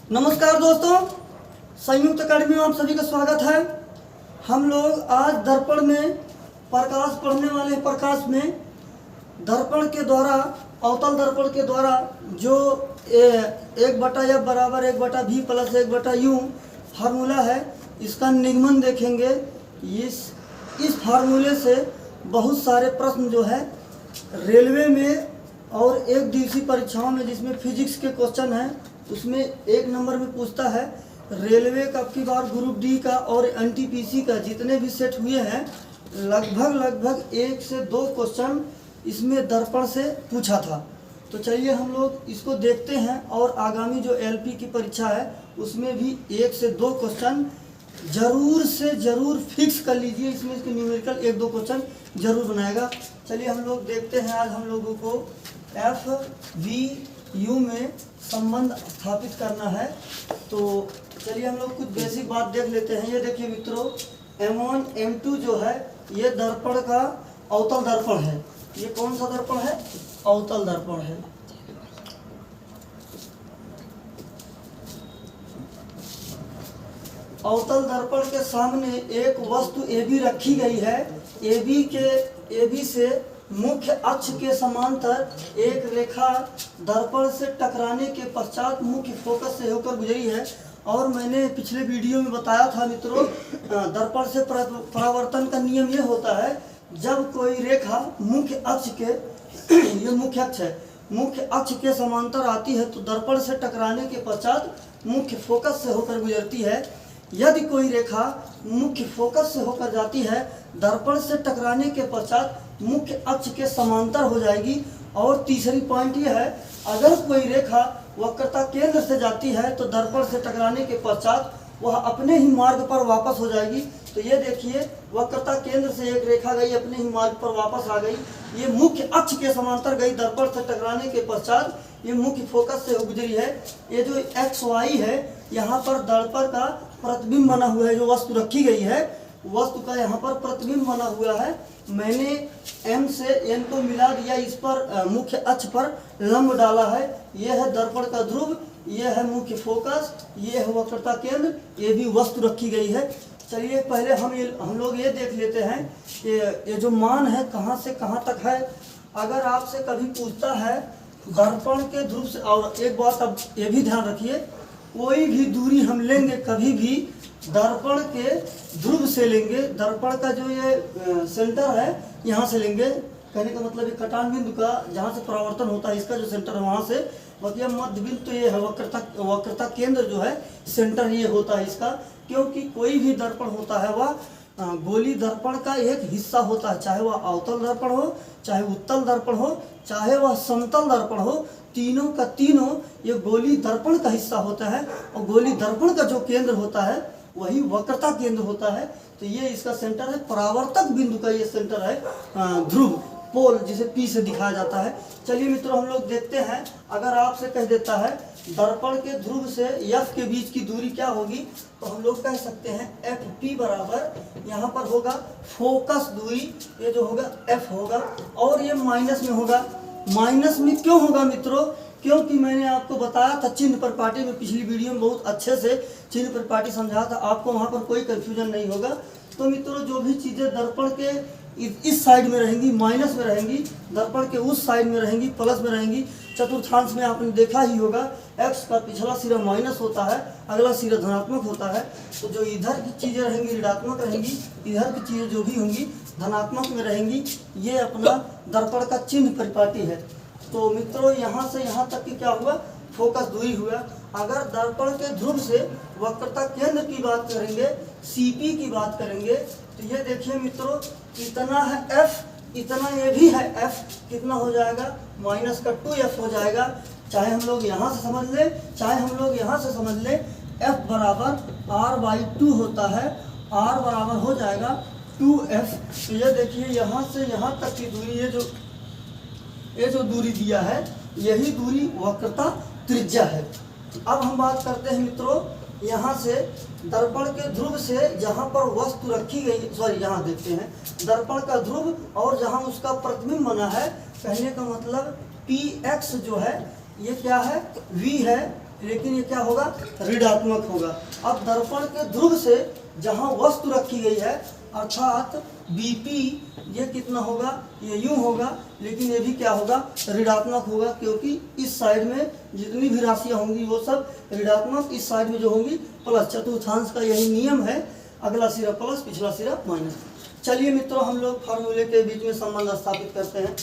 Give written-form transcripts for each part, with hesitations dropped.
नमस्कार दोस्तों, संयुक्त अकेडमी में आप सभी का स्वागत है। हम लोग आज दर्पण में प्रकाश पढ़ने वाले हैं। प्रकाश में दर्पण के द्वारा, अवतल दर्पण के द्वारा जो 1/f बराबर 1/v प्लस 1/u फार्मूला है, इसका निगमन देखेंगे। इस फार्मूले से बहुत सारे प्रश्न जो है रेलवे में और एक दिवसीय परीक्षाओं में, जिसमें फिजिक्स के क्वेश्चन हैं, उसमें 1 नंबर में पूछता है। रेलवे का अब की बार ग्रुप डी का और एनटीपीसी का जितने भी सेट हुए हैं, लगभग 1 से 2 क्वेश्चन इसमें दर्पण से पूछा था। तो चलिए हम लोग इसको देखते हैं, और आगामी जो एलपी की परीक्षा है उसमें भी 1 से 2 क्वेश्चन जरूर से जरूर फिक्स कर लीजिए। इसमें इसके न्यूमेरिकल 1-2 क्वेश्चन जरूर बनाएगा। चलिए हम लोग देखते हैं। आज हम लोगों को एफ वी यू में संबंध स्थापित करना है। तो चलिए हम लोग कुछ बेसिक बात देख लेते हैं। ये देखिए मित्रों, M1 M2 जो है ये दर्पण का अवतल दर्पण है। ये कौन सा दर्पण है? अवतल दर्पण है। अवतल दर्पण के सामने एक वस्तु AB रखी गई है। AB से मुख्य अक्ष के समांतर एक रेखा दर्पण से टकराने के पश्चात मुख्य फोकस से होकर गुजरी है। और मैंने पिछले वीडियो में बताया था मित्रों, दर्पण से परावर्तन का नियम ये होता है, जब कोई रेखा मुख्य अक्ष के ये मुख्य अक्ष है, मुख्य अक्ष के समांतर आती है तो दर्पण से टकराने के पश्चात मुख्य फोकस से होकर गुजरती है। यदि कोई रेखा मुख्य फोकस से होकर जाती है, दर्पण से टकराने के पश्चात मुख्य अक्ष के समांतर हो जाएगी। और तीसरी पॉइंट ये है, अगर कोई रेखा वक्रता केंद्र से जाती है तो दर्पण से टकराने के पश्चात वह अपने ही मार्ग पर वापस हो जाएगी। तो ये देखिए, वक्रता केंद्र से एक रेखा गई, अपने ही मार्ग पर वापस आ गई। ये मुख्य अक्ष के समांतर गई, दर्पण से टकराने के पश्चात ये मुख्य फोकस से गुजरी है। ये जो XY है, यहाँ पर दर्पण का प्रतिबिंब बना हुआ है। जो वस्तु रखी गई है, वस्तु का यहाँ पर प्रतिबिंब बना हुआ है। मैंने M से N को मिला दिया, इस पर मुख्य अक्ष पर लंब डाला है। यह है दर्पण का ध्रुव, यह है मुख्य फोकस, यह है वक्रता केंद्र, ये भी वस्तु रखी गई है। चलिए पहले हम लोग ये देख लेते हैं कि ये जो मान है कहाँ से कहाँ तक है। अगर आपसे कभी पूछता है दर्पण के ध्रुव से, और एक बात अब ये भी ध्यान रखिए, कोई भी दूरी हम लेंगे कभी भी दर्पण के ध्रुव से लेंगे। दर्पण का जो ये सेंटर है यहाँ से लेंगे, कहने का मतलब ये कटान बिंदु का जहाँ से परावर्तन होता है, इसका जो सेंटर है वहाँ से, मतलब मध्य बिंदु तो ये है, वक्रता केंद्र जो है सेंटर ये होता है इसका। क्योंकि कोई भी दर्पण होता है वह गोली दर्पण का एक हिस्सा होता है, चाहे वह अवतल दर्पण हो, चाहे उत्तल दर्पण हो, चाहे वह समतल दर्पण हो, तीनों का तीनों ये गोली दर्पण का हिस्सा होता है। और गोली दर्पण का जो केंद्र होता है वही वक्रता केंद्र होता है। तो ये इसका सेंटर है, परावर्तक बिंदु का ये सेंटर है, ध्रुव पोल जिसे P से दिखाया जाता है। चलिए मित्रों हम लोग देखते हैं। अगर आपसे कह देता है दर्पण के ध्रुव से F के बीच की दूरी क्या होगी, तो हम लोग कह सकते हैं FP बराबर यहाँ पर होगा फोकस दूरी, ये जो होगा F होगा, और ये माइनस में होगा। माइनस में क्यों होगा मित्रों? क्योंकि मैंने आपको बताया था चिन्ह परिपाटी में, पिछली वीडियो में बहुत अच्छे से चिन्ह परिपाटी समझाया था, आपको वहाँ पर कोई कंफ्यूजन नहीं होगा। तो मित्रों जो भी चीज़ें दर्पण के इस साइड में रहेंगी माइनस में रहेंगी, दर्पण के उस साइड में रहेंगी प्लस में रहेंगी। चतुर्थांश में आपने देखा ही होगा, x का पिछला सिरा माइनस होता है, अगला सिरा धनात्मक होता है। तो जो इधर की चीज़ें रहेंगी ऋणात्मक रहेंगी, इधर की चीज़ें जो भी होंगी धनात्मक में रहेंगी। ये अपना दर्पण का चिन्ह परिपाटी है। तो मित्रों यहाँ से यहाँ तक की क्या हुआ, फोकस दूरी हुआ। अगर दर्पण के ध्रुव से वक्रता केंद्र की बात करेंगे, CP की बात करेंगे, तो ये देखिए मित्रों, इतना है F, इतना ये भी है F, कितना हो जाएगा माइनस का 2F हो जाएगा। चाहे हम लोग यहाँ से समझ लें, चाहे हम लोग यहाँ से समझ लें, F बराबर R/2 होता है, R बराबर हो जाएगा 2F। तो ये देखिए यहाँ से यहाँ तक की दूरी, ये जो दूरी दिया है, यही दूरी वक्रता त्रिज्या है। अब हम बात करते हैं मित्रों, यहाँ से दर्पण के ध्रुव से जहाँ पर वस्तु रखी गई, सॉरी यहाँ देखते हैं दर्पण का ध्रुव और जहाँ उसका प्रतिबिंब बना है, कहने का मतलब PX जो है ये क्या है, V है, लेकिन ये क्या होगा, ऋणात्मक होगा। अब दर्पण के ध्रुव से जहाँ वस्तु रखी गई है अर्थात बीपी, ये कितना होगा, ये यूं होगा, लेकिन ये भी क्या होगा, ऋणात्मक होगा, क्योंकि इस साइड में जितनी भी राशियां होंगी वो सब ऋणात्मक, इस साइड में जो होंगी प्लस। चतुर्थांश का यही नियम है, अगला सिरा प्लस पिछला सिरा माइनस। चलिए मित्रों, हम लोग फार्मूले के बीच में संबंध स्थापित करते हैं।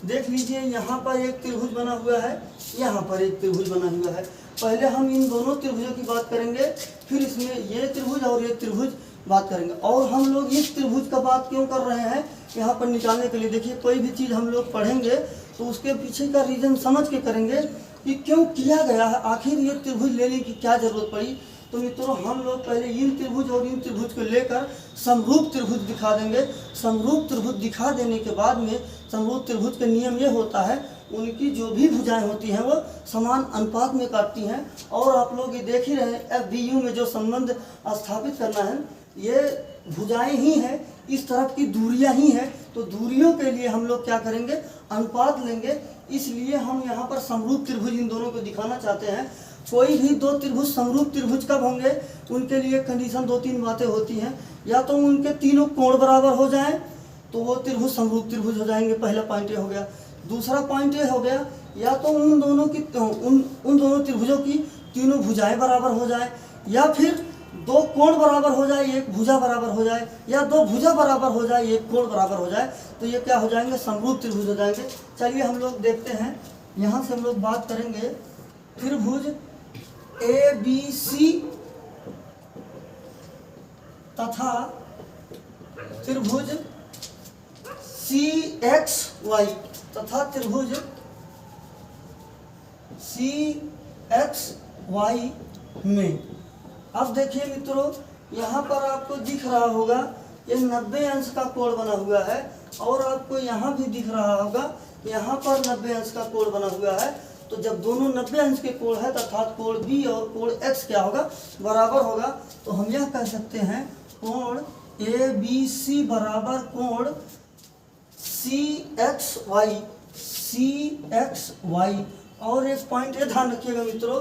देख लीजिए, यहाँ पर एक त्रिभुज बना हुआ है, यहाँ पर एक त्रिभुज बना हुआ है। पहले हम इन दोनों त्रिभुजों की बात करेंगे, फिर इसमें ये त्रिभुज और ये त्रिभुज बात करेंगे। और हम लोग इस त्रिभुज का बात क्यों कर रहे हैं यहाँ पर निकालने के लिए, देखिए कोई भी चीज़ हम लोग पढ़ेंगे तो उसके पीछे का रीज़न समझ के करेंगे कि क्यों किया गया है, आखिर ये त्रिभुज लेने की क्या ज़रूरत पड़ी। तो मित्रों, हम लोग पहले इन त्रिभुज और इन त्रिभुज को लेकर समरूप त्रिभुज दिखा देंगे। समरूप त्रिभुज दिखा देने के बाद में समरूप त्रिभुज का नियम ये होता है, उनकी जो भी भुजाएं होती हैं वो समान अनुपात में काटती हैं। और आप लोग ये देख ही रहे हैं, FBU में जो संबंध स्थापित करना है ये भुजाएं ही हैं, इस तरफ की दूरियां ही हैं। तो दूरियों के लिए हम लोग क्या करेंगे, अनुपात लेंगे। इसलिए हम यहाँ पर समरूप त्रिभुज इन दोनों को दिखाना चाहते हैं। कोई भी दो त्रिभुज समरूप त्रिभुज कब होंगे, उनके लिए कंडीशन 2-3 बातें होती हैं। या तो उनके तीनों कोण बराबर हो जाएं तो वो त्रिभुज समरूप त्रिभुज हो जाएंगे, पहला पॉइंट ये हो गया। दूसरा पॉइंट ये हो गया, या तो उन दोनों त्रिभुजों की तीनों भुजाएं बराबर हो जाए, या फिर दो कोण बराबर हो जाए, एक भुजा बराबर हो जाए, या दो भुजा बराबर हो जाए, एक कोण बराबर हो जाए, तो ये क्या हो जाएंगे, समरूप त्रिभुज हो जाएंगे। चलिए हम लोग देखते हैं, यहाँ से हम लोग बात करेंगे त्रिभुज ABC तथा त्रिभुज CXY तथा त्रिभुज CXY में। अब देखिए मित्रों, यहाँ पर आपको दिख रहा होगा ये 90 अंश का कोण बना हुआ है, और आपको यहाँ भी दिख रहा होगा यहाँ पर 90 अंश का कोण बना हुआ है। तो जब दोनों 90 अंश के कोण है अर्थात कोण B और कोण X क्या होगा, बराबर होगा। तो हम यह कह सकते हैं कोण ABC बराबर कोण CXY। और एक पॉइंट ये ध्यान रखिएगा मित्रों,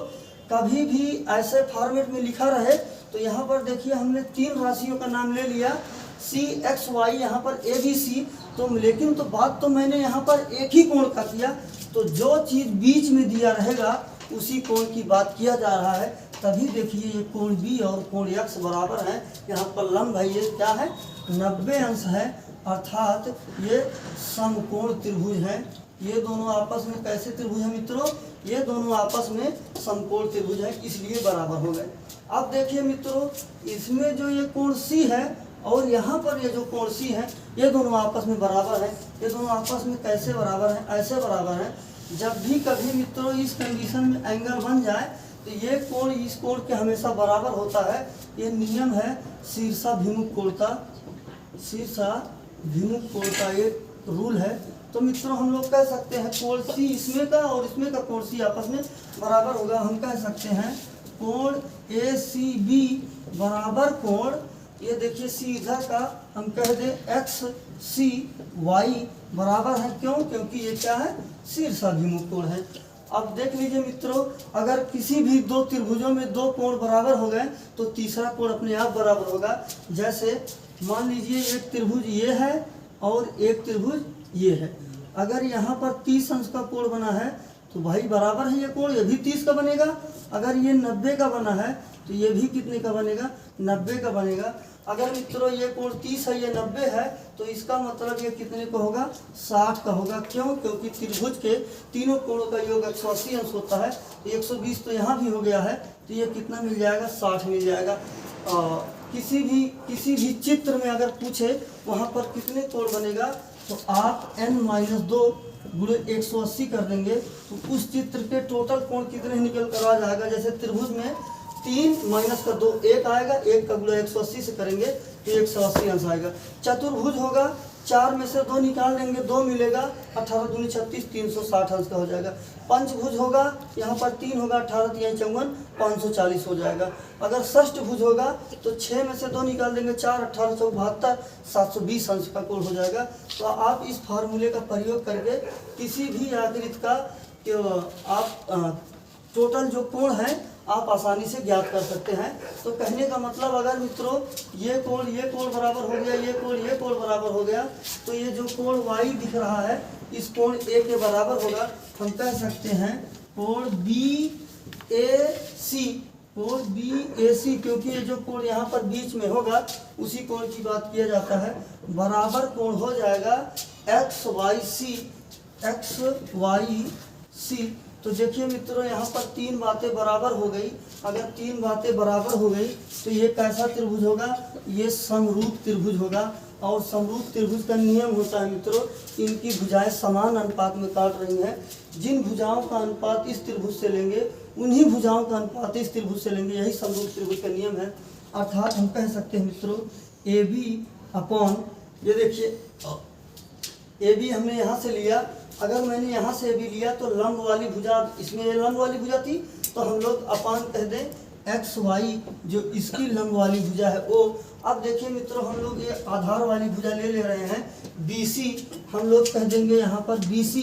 कभी भी ऐसे फॉर्मेट में लिखा रहे तो यहाँ पर देखिए हमने 3 राशियों का नाम ले लिया, CXY, यहाँ पर ABC, तो लेकिन तो बात तो मैंने यहाँ पर एक ही कोण का किया। तो जो चीज़ बीच में दिया रहेगा उसी कोण की बात किया जा रहा है। तभी देखिए ये कोण B और कोण X बराबर है। यहाँ पर लंब है, ये क्या है, 90 अंश है, अर्थात ये समकोण त्रिभुज है। ये दोनों आपस में कैसे त्रिभुज है मित्रों, ये दोनों आपस में समकोण त्रिभुज है, इसलिए बराबर हो गए। अब देखिए मित्रों, इसमें जो ये कोण C है और यहाँ पर ये जो कोण C है, ये दोनों आपस में बराबर है। ये दोनों आपस में कैसे बराबर है, ऐसे बराबर है, जब भी कभी मित्रों इस कंडीशन में एंगल बन जाए तो ये कोण इस कोण के हमेशा बराबर होता है। ये नियम है शीर्षाभिमुख कोण का, शीर्षाभिमुख कोण का ये रूल है। तो मित्रों हम लोग कह सकते हैं कोण C इसमें का और इसमें का कोण C आपस में बराबर होगा। हम कह सकते हैं कोण ACB बराबर कोण, ये देखिए सीधा का हम कह दें XCY बराबर है। क्यों, क्योंकि ये क्या है, शीर्षाभिमुख कोण है। अब देख लीजिए मित्रों, अगर किसी भी दो त्रिभुजों में दो कोण बराबर हो गए तो तीसरा कोण अपने आप बराबर होगा। जैसे मान लीजिए एक त्रिभुज ये है और एक त्रिभुज ये है, अगर यहाँ पर 30 अंश का कोण बना है तो भाई बराबर है ये कोण, ये भी 30 का बनेगा। अगर ये 90 का बना है तो ये भी कितने का बनेगा, 90 का बनेगा। अगर मित्रों ये कोण 30 है, ये 90 है, तो इसका मतलब ये कितने का होगा, 60 का होगा। क्यों, क्योंकि त्रिभुज के तीनों कोणों का योग 180 अंश होता है। तो 120 तो यहाँ भी हो गया है, तो ये कितना मिल जाएगा, 60 मिल जाएगा। किसी भी चित्र में अगर पूछे वहाँ पर कितने कोण बनेगा, तो आप n-2 गुणे 180 कर देंगे तो उस चित्र के टोटल कोण कितने निकल कर आ जाएगा। जैसे त्रिभुज में 3 - 2 1 आएगा, 1 का गुणा 180 से करेंगे तो 180 अंश आएगा। चतुर्भुज होगा, 4 में से 2 निकाल देंगे, 2 मिलेगा, 18 दूनी 36, 360 अंश का हो जाएगा। पंचभुज होगा, यहाँ पर 3 होगा, 18 3 54, 540 हो जाएगा। अगर षष्ठभुज होगा तो 6 में से 2 निकाल देंगे, 4 18 72, 720 अंश का कोण हो जाएगा। तो आप इस फार्मूले का प्रयोग करके किसी भी आकृति का आप टोटल जो कोण है आप आसानी से ज्ञात कर सकते हैं। तो कहने का मतलब अगर मित्रों ये कोण बराबर हो गया, ये कोण बराबर हो गया, तो ये जो कोण y दिख रहा है इस कोण A के बराबर होगा। हम कह सकते हैं कोण BAC, क्योंकि ये जो कोण यहाँ पर बीच में होगा उसी कोण की बात किया जाता है। बराबर कोण हो जाएगा XYC। तो देखिए मित्रों यहाँ पर तीन बातें बराबर हो गई। अगर तीन बातें बराबर हो गई तो ये कैसा त्रिभुज होगा, ये समरूप त्रिभुज होगा। और समरूप त्रिभुज का नियम होता है मित्रों, इनकी भुजाएं समान अनुपात में काट रही हैं। जिन भुजाओं का अनुपात इस त्रिभुज से लेंगे उन्हीं भुजाओं का अनुपात इस त्रिभुज से लेंगे, यही समरूप त्रिभुज का नियम है। अर्थात हम कह सकते हैं मित्रों AB अपॉन, ये देखिए AB हमने यहाँ से लिया, अगर मैंने यहाँ से AB लिया तो लंब वाली भुजा, इसमें लंब वाली भुजा थी तो हम लोग अपान कह दें XY, जो इसकी लंब वाली भुजा है O। अब देखिए मित्रों हम लोग ये आधार वाली भुजा ले रहे हैं BC, हम लोग कह देंगे यहाँ पर BC।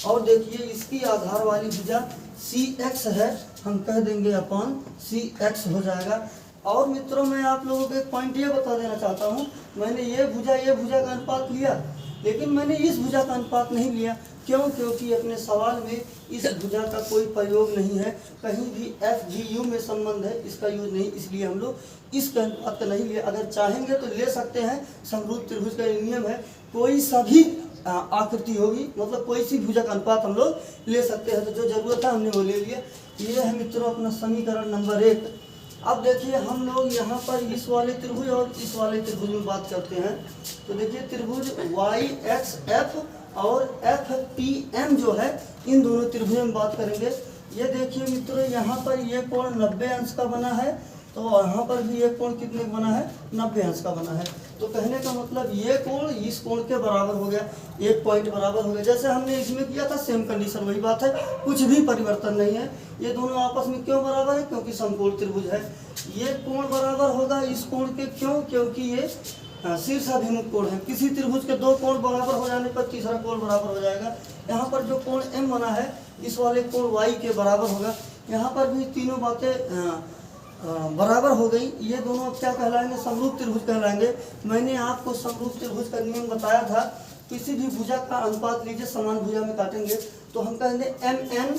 और देखिए इसकी आधार वाली भुजा CX है, हम कह देंगे अपान CX हो जाएगा। और मित्रों मैं आप लोगों को एक पॉइंट ये बता देना चाहता हूँ, मैंने ये भुजा का अनुपात लिया लेकिन मैंने इस भुजा का अनुपात नहीं लिया। क्यों? क्योंकि अपने सवाल में इस भुजा का कोई प्रयोग नहीं है, कहीं भी FGU में संबंध है, इसका यूज नहीं, इसलिए हम लोग इसका अनुपात का नहीं लिया। अगर चाहेंगे तो ले सकते हैं, समरूप त्रिभुज का नियम है, कोई सा भी आकृति होगी, मतलब कोई सी भुजा का अनुपात हम लोग ले सकते हैं। तो जो जरूरत है हमने वो ले लिया। ये है मित्रों अपना समीकरण नंबर 1। अब देखिए हम लोग यहाँ पर इस वाले त्रिभुज और इस वाले त्रिभुज में बात करते हैं। तो देखिए त्रिभुज YXF और FPM जो है इन दोनों त्रिभुज में बात करेंगे। ये देखिए मित्रों यहाँ पर ये कोण 90 अंश का बना है, तो यहाँ पर भी ये कोण कितने का बना है, 90 अंश का बना है। तो कहने का मतलब ये कोण इस कोण के बराबर हो गया, एक पॉइंट बराबर हो गया। जैसे हमने इसमें किया था सेम कंडीशन वही बात है, कुछ भी परिवर्तन नहीं है। ये दोनों आपस में क्यों बराबर है? क्योंकि समकोण त्रिभुज है। ये कोण बराबर होगा इस कोण के, क्यों? क्योंकि ये शीर्षाभिमुख कोण है। किसी त्रिभुज के दो कोण बराबर हो जाने पर तीसरा कोण बराबर हो जाएगा। यहाँ पर जो कोण M बना है इस वाले कोण Y के बराबर होगा। यहाँ पर भी तीनों बातें बराबर हो गई। ये दोनों क्या कहलाएंगे? समरूप त्रिभुज कहलाएंगे। मैंने आपको समरूप त्रिभुज का नियम बताया था, किसी भी भुजा का अनुपात लीजिए, समान भुजा में काटेंगे तो हम कह दें MN,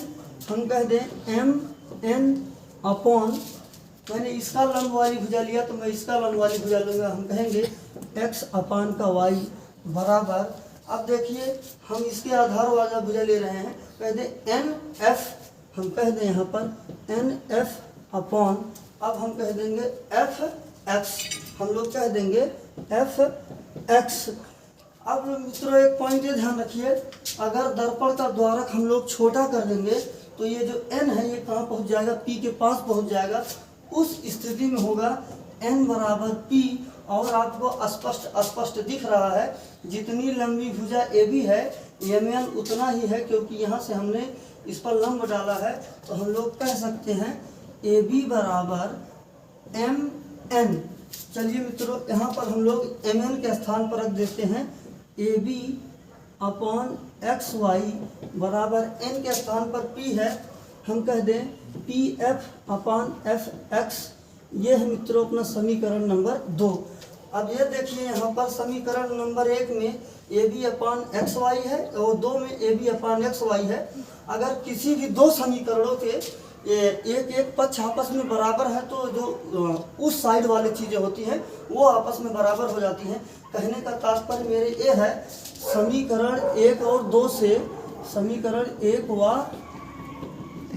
हम कह दें MN अपॉन, मैंने इसका लंब वाली भुजा लिया तो मैं इसका लंब वाली भुजा लूँगा, हम कहेंगे X अपान का Y बराबर। अब देखिए हम इसके आधार वाला भुजा ले रहे हैं, कह दें NF, हम कह दें यहाँ पर NF अपॉन, अब हम कह देंगे FX, हम लोग कह देंगे FX। अब मित्रों एक पॉइंट ये ध्यान रखिए, अगर दर्पण का द्वारक हम लोग छोटा कर देंगे तो ये जो N है ये कहाँ पहुँच जाएगा? P के पास पहुँच जाएगा। उस स्थिति में होगा N बराबर P। और आपको स्पष्ट दिख रहा है, जितनी लंबी भुजा AB है MN उतना ही है, क्योंकि यहाँ से हमने इस पर लंब डाला है। तो हम लोग कह सकते हैं AB बराबर MN। चलिए मित्रों यहाँ पर हम लोग MN के स्थान पर रख देते हैं AB अपॉन XY बराबर N के स्थान पर P है, हम कह दें PF अपॉन FX। ये है मित्रों अपना समीकरण नंबर 2। अब ये देखिए यहाँ पर समीकरण नंबर 1 में AB अपान XY है और 2 में AB अपान XY है। अगर किसी भी दो समीकरणों के एक पक्ष आपस में बराबर है तो जो उस साइड वाली चीज़ें होती हैं वो आपस में बराबर हो जाती हैं। कहने का तात्पर्य मेरे ये है, समीकरण 1 और 2 से, समीकरण 1 व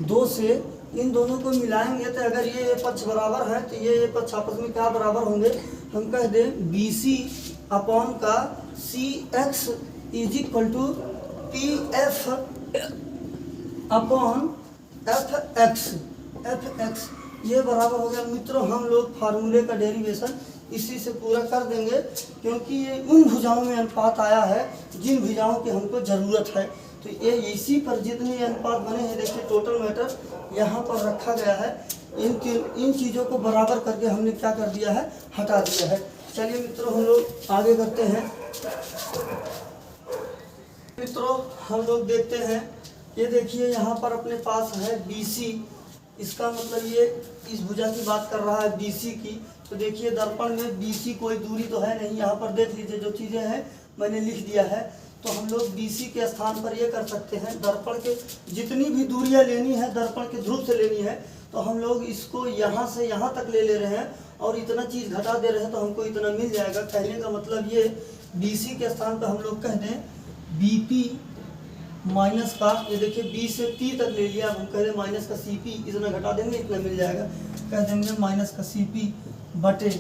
2 से इन दोनों को मिलाएंगे तो अगर ये पक्ष बराबर है तो ये पक्ष आपस में क्या बराबर होंगे? हम कह दें BC अपॉन का CX is equal to PF upon FX। ये बराबर हो गया। मित्रों हम लोग फार्मूले का डेरिवेशन इसी से पूरा कर देंगे, क्योंकि ये उन भुजाओं में अनुपात आया है जिन भुजाओं की हमको ज़रूरत है। तो ये इसी पर जितने अनुपात बने हैं, देखिए टोटल मैटर यहाँ पर रखा गया है। इन चीज़ों को बराबर करके हमने क्या कर दिया है? हटा दिया है। चलिए मित्रों हम लोग आगे करते हैं। मित्रों हम लोग देखते हैं, ये देखिए यहाँ पर अपने पास है BC इसका मतलब ये इस भुजा की बात कर रहा है BC की। तो देखिए दर्पण में BC कोई दूरी तो है नहीं, यहाँ पर देख लीजिए जो चीज़ें हैं मैंने लिख दिया है। तो हम लोग BC के स्थान पर ये कर सकते हैं, दर्पण के जितनी भी दूरियाँ लेनी है दर्पण के ध्रुव से लेनी है, तो हम लोग इसको यहाँ से यहाँ तक ले रहे हैं और इतना चीज़ घटा दे रहे हैं तो हमको इतना मिल जाएगा। कहने का मतलब ये BC के स्थान पर हम लोग कह दें BP माइनस का, ये देखिए B से P तक ले लिया, अब हम कह दें माइनस का CP, इतना घटा देंगे इतना मिल जाएगा। कह देंगे माइनस का CP बटे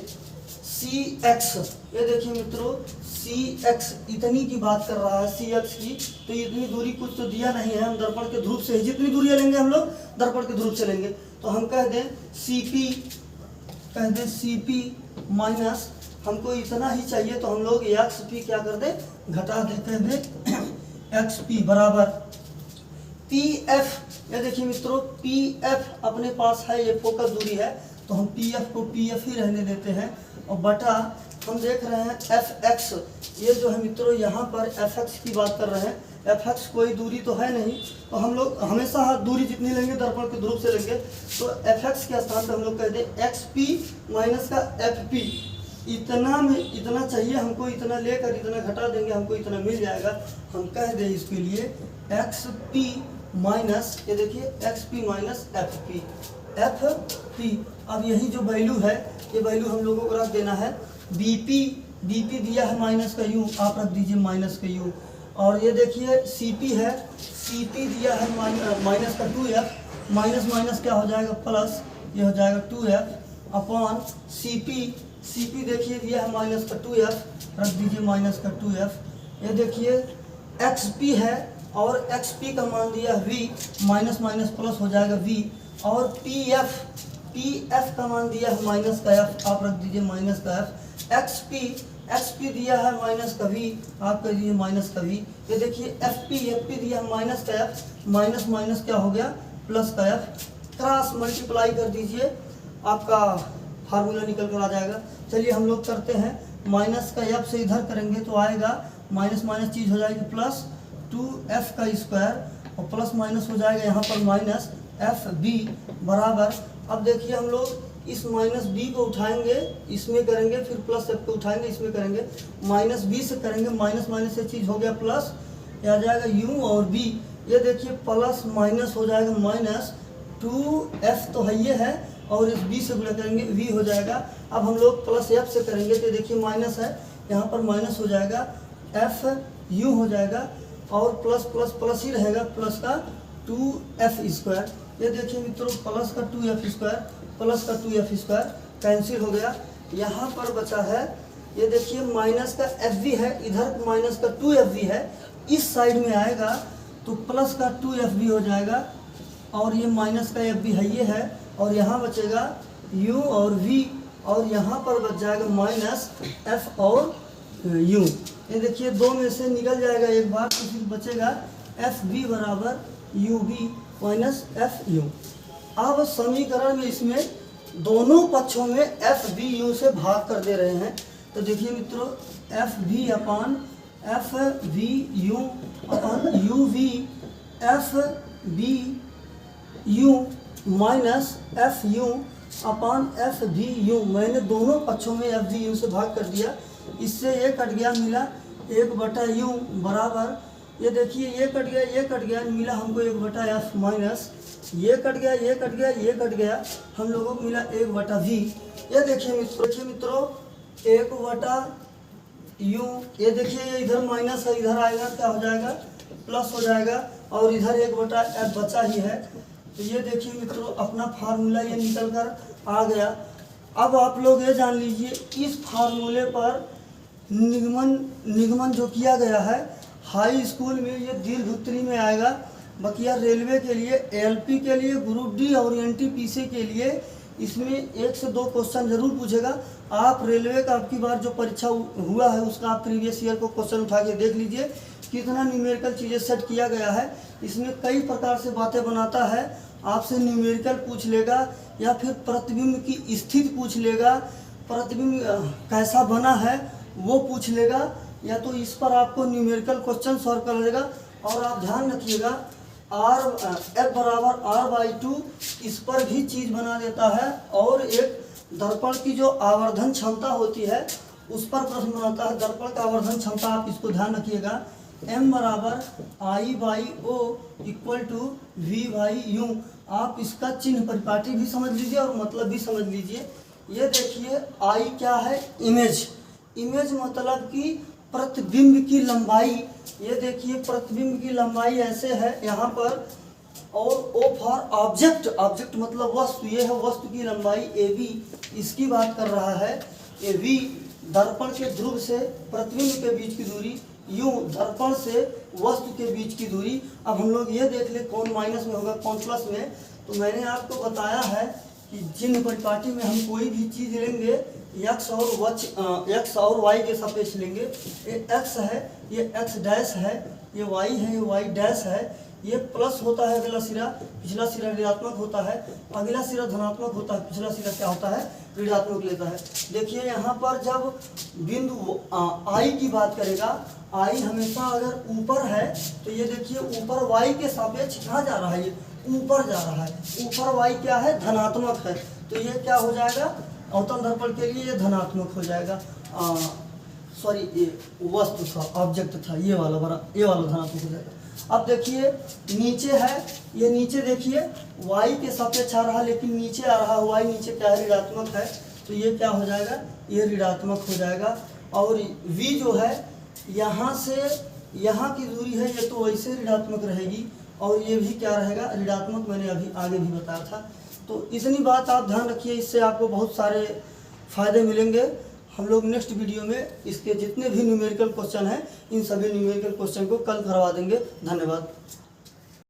CX। ये देखिए मित्रों CX इतनी की बात कर रहा है CX की, तो इतनी दूरी कुछ तो दिया नहीं है, हम दर्पण के ध्रुव से जितनी दूरियां लेंगे हम लोग दर्पण के ध्रुव से लेंगे। तो हम कह दें CP माइनस, हमको इतना ही चाहिए तो हम लोग XP क्या कर दें, घटा दे, कह दें XP बराबर PF। ये देखिए मित्रों PF अपने पास है, ये फोकस दूरी है, तो हम PF को PF ही रहने देते हैं और बटा हम देख रहे हैं FX। ये जो है मित्रों यहाँ पर FX की बात कर रहे हैं, FX कोई दूरी तो है नहीं, तो हम लोग हमेशा दूरी जितनी लेंगे दर्पण के ध्रुव से लेंगे, तो FX के स्थान पर हम लोग कह दें XP माइनस का FP। इतना में इतना चाहिए हमको, इतना लेकर इतना घटा देंगे हमको इतना मिल जाएगा। हम कह दें इसके लिए XP माइनस, ये देखिए XP माइनस FP। अब यही जो वैल्यू है ये वैल्यू हम लोगों को रख देना है। BP दिया है माइनस का U, आप रख दीजिए माइनस का U। और ये देखिए CP है, CP दिया है माइनस का 2F, माइनस माइनस क्या हो जाएगा प्लस, ये हो जाएगा 2F अपॉन CP देखिए दिया है माइनस का 2F, रख दीजिए माइनस का 2F। ये देखिए XP है और XP का मान दिया V, माइनस माइनस प्लस हो जाएगा V। और PF का मान दिया है माइनस का F, आप रख दीजिए माइनस का F। XP दिया है माइनस का V, आप कर दीजिए माइनस का V। ये देखिए FP दिया है माइनस का F, माइनस माइनस क्या हो गया प्लस का F, क्रॉस मल्टीप्लाई कर दीजिए, आपका फार्मूला निकल कर आ जाएगा। चलिए हम लोग करते हैं, माइनस का F से इधर करेंगे तो आएगा माइनस माइनस चीज़ हो जाएगी प्लस 2F का स्क्वायर और प्लस माइनस हो जाएगा यहाँ पर माइनस FB बराबर। अब देखिए हम लोग इस माइनस B को उठाएंगे इसमें करेंगे, फिर प्लस F को उठाएंगे इसमें करेंगे, माइनस B से करेंगे, माइनस माइनस से चीज़ हो गया प्लस, आ जाएगा U और B। ये देखिए प्लस माइनस हो जाएगा माइनस 2F तो है ये है, और इस B से गुणा करेंगे V हो जाएगा। अब हम लोग प्लस F से करेंगे तो देखिए माइनस है, यहाँ पर माइनस हो जाएगा FU हो जाएगा, और प्लस प्लस प्लस ही रहेगा, प्लस का 2F स्क्वायर। ये देखिए मित्रों प्लस का 2F स्क्वायर प्लस का 2F स्क्वायर कैंसिल हो गया। यहाँ पर बचा है ये देखिए माइनस का FV है, इधर माइनस का 2FV है, इस साइड में आएगा तो प्लस का 2FV हो जाएगा, और ये माइनस का FV है ये है, और यहाँ बचेगा U और V, और यहाँ पर बच जाएगा माइनस F और U। ये देखिए दो में से निकल जाएगा एक बार, तो फिर बचेगा FV बराबर UV माइनस FU। अब समीकरण में इसमें दोनों पक्षों में FVU से भाग कर दे रहे हैं, तो देखिए मित्रों FV अपान FVU अपान UV FVU माइनस FU अपान FVU। मैंने दोनों पक्षों में FVU से भाग कर दिया, इससे ये कट गया, मिला 1/U बराबर, ये देखिए ये कट गया मिला हमको 1/F माइनस, ये कट गया ये कट गया हम लोगों को मिला 1/V। ये देखिए मित्रों 1/U। ये देखिए ये इधर माइनस है, इधर आएगा क्या हो जाएगा प्लस हो जाएगा, और इधर 1/F बचा ही है। तो ये देखिए मित्रों अपना फार्मूला ये निकल कर आ गया। अब आप लोग ये जान लीजिए इस फार्मूले पर निगमन जो किया गया है हाई स्कूल में ये दीर्घ उत्तरी में आएगा, बकिया रेलवे के लिए LP के लिए ग्रुप D और NTPC के लिए इसमें 1 से 2 क्वेश्चन जरूर पूछेगा। आप रेलवे का आपकी बार जो परीक्षा हुआ है उसका आप प्रीवियस ईयर को क्वेश्चन उठा के देख लीजिए कितना न्यूमेरिकल चीज़ें सेट किया गया है। इसमें कई प्रकार से बातें बनाता है, आपसे न्यूमेरिकल पूछ लेगा या फिर प्रतिबिंब की स्थिति पूछ लेगा, प्रतिबिंब कैसा बना है वो पूछ लेगा, या तो इस पर आपको न्यूमेरिकल क्वेश्चन सॉल्व कर लेगा। और आप ध्यान रखिएगा F बराबर R/2 इस पर भी चीज बना देता है, और एक दर्पण की जो आवर्धन क्षमता होती है उस पर प्रश्न बनाता है। दर्पण का आवर्धन क्षमता आप इसको ध्यान रखिएगा, M बराबर I/O इक्वल टू V/U। आप इसका चिन्ह परिपाटी भी समझ लीजिए और मतलब भी समझ लीजिए। ये देखिए I क्या है, इमेज। इमेज मतलब कि प्रतिबिंब की लंबाई। ये देखिए प्रतिबिंब की लंबाई ऐसे है यहाँ पर, और O फॉर ऑब्जेक्ट। ऑब्जेक्ट मतलब वस्तु, ये है वस्तु की लंबाई AB, इसकी बात कर रहा है। V दर्पण के ध्रुव से प्रतिबिंब के बीच की दूरी, U दर्पण से वस्तु के बीच की दूरी। अब हम लोग ये देख ले कौन माइनस में होगा कौन प्लस में। तो मैंने आपको बताया है कि चिन्ह परिपाटी में हम कोई भी चीज़ लेंगे x और y के सापेक्ष लेंगे। ये x है, ये x डैश है, ये y है, ये y डैश है। ये प्लस होता है अगला सिरा, पिछला सिरा ऋणात्मक होता है। अगला सिरा धनात्मक होता है, पिछला सिरा क्या होता है, ऋणात्मक लेता है। देखिए यहाँ पर जब बिंदु I की बात करेगा, I हमेशा अगर ऊपर है तो ये देखिए ऊपर y के सापेक्ष कहाँ जा रहा है, ये ऊपर जा रहा है। ऊपर y क्या है, धनात्मक है, तो ये क्या हो जाएगा, अवतल दर्पण के लिए ये धनात्मक हो जाएगा। सॉरी, ये वस्तु था, ऑब्जेक्ट था, ये वाला धनात्मक हो जाएगा। अब देखिए नीचे है, ये नीचे देखिए y के सापेक्ष आ रहा है, लेकिन नीचे आ रहा है y, नीचे क्या है, ऋणात्मक है, तो ये क्या हो जाएगा, ये ऋणात्मक हो जाएगा। और v जो है यहाँ से यहाँ की दूरी है, ये तो वैसे ऋणात्मक रहेगी, और ये भी क्या रहेगा, ऋणात्मक। मैंने अभी आगे भी बताया था। तो इतनी बात आप ध्यान रखिए, इससे आपको बहुत सारे फायदे मिलेंगे। हम लोग नेक्स्ट वीडियो में इसके जितने भी न्यूमेरिकल क्वेश्चन हैं, इन सभी न्यूमेरिकल क्वेश्चन को कल करवा देंगे। धन्यवाद।